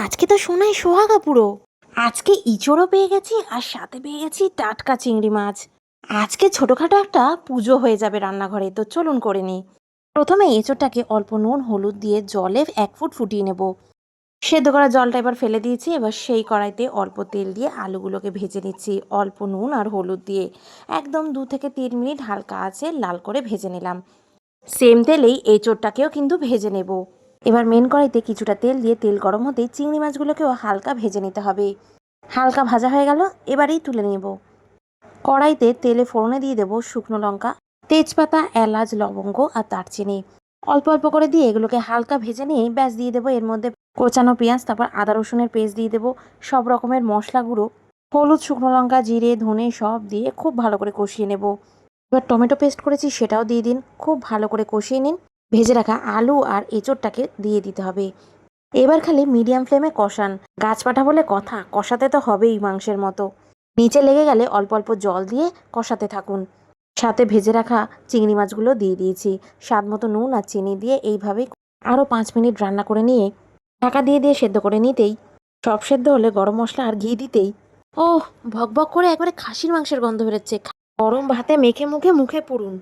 আজকে তো সোনাই সোহাগা পুরো। আজকে ইঁচড়ও পেয়ে গেছি আর সাথে পেয়ে গেছি টাটকা চিংড়ি মাছ। আজকে ছোটখাটো একটা পুজো হয়ে যাবে রান্নাঘরে, তো চলুন করে নিই। প্রথমে এঁচড়টাকে অল্প নুন হলুদ দিয়ে জলে 1 ফুট ফুটিয়ে নেব। সেদ্ধ করা জলটা এবার ফেলে দিয়েছি। এবার সেই কড়াইতে অল্প তেল দিয়ে আলুগুলোকে ভেজে নিচ্ছি অল্প নুন আর হলুদ দিয়ে। একদম 2 থেকে 3 মিনিট হালকা আছে লাল করে ভেজে নিলাম। সেম তেলেই এঁচড়টাকেও কিন্তু ভেজে নেব। এবার মেন কড়াইতে কিছুটা তেল দিয়ে তেল গরম হতেই চিংড়ি মাছগুলোকেও হালকা ভেজে নিতে হবে। হালকা ভাজা হয়ে গেল, এবারেই তুলে নেব। কড়াইতে তেলে ফোড়নে দিয়ে দেবো শুকনো লঙ্কা, তেজপাতা, এলাচ, লবঙ্গ আর দারচিনি। অল্প অল্প করে দিয়ে এগুলোকে হালকা ভেজে নিয়ে ব্যাস দিয়ে দেবো এর মধ্যে কোচানো পেঁয়াজ, তারপর আদা রসুনের পেস্ট দিয়ে দেবো, সব রকমের মশলা গুঁড়ো, হলুদ, শুকনো লঙ্কা, জিরে, ধনে সব দিয়ে খুব ভালো করে কষিয়ে নেব। এবার টমেটো পেস্ট করেছি সেটাও দিয়ে দিন, খুব ভালো করে কষিয়ে নিন। ভেজে রাখা আলু আর এঁচড়টাকে দিয়ে দিতে হবে। এবার খালি মিডিয়াম ফ্লেমে কষান। গাছপাঠা বলে কথা, কষাতে তো হবেই মাংসের মতো। নিচে লেগে গেলে অল্প অল্প জল দিয়ে কষাতে থাকুন। সাথে ভেজে রাখা চিংড়ি মাছগুলো দিয়ে দিয়েছি। স্বাদ মতো নুন আর চিনি দিয়ে এইভাবেই আরও 5 মিনিট রান্না করে নিয়ে ঢাকা দিয়ে দিয়ে সেদ্ধ করে নিতেই, সব সেদ্ধ হলে গরম মশলা আর ঘি দিতেই ওহ, ভক ভক করে একবারে খাসির মাংসের গন্ধ বেরোচ্ছে। গরম ভাতে মেখে মুখে মুখে পুরুন।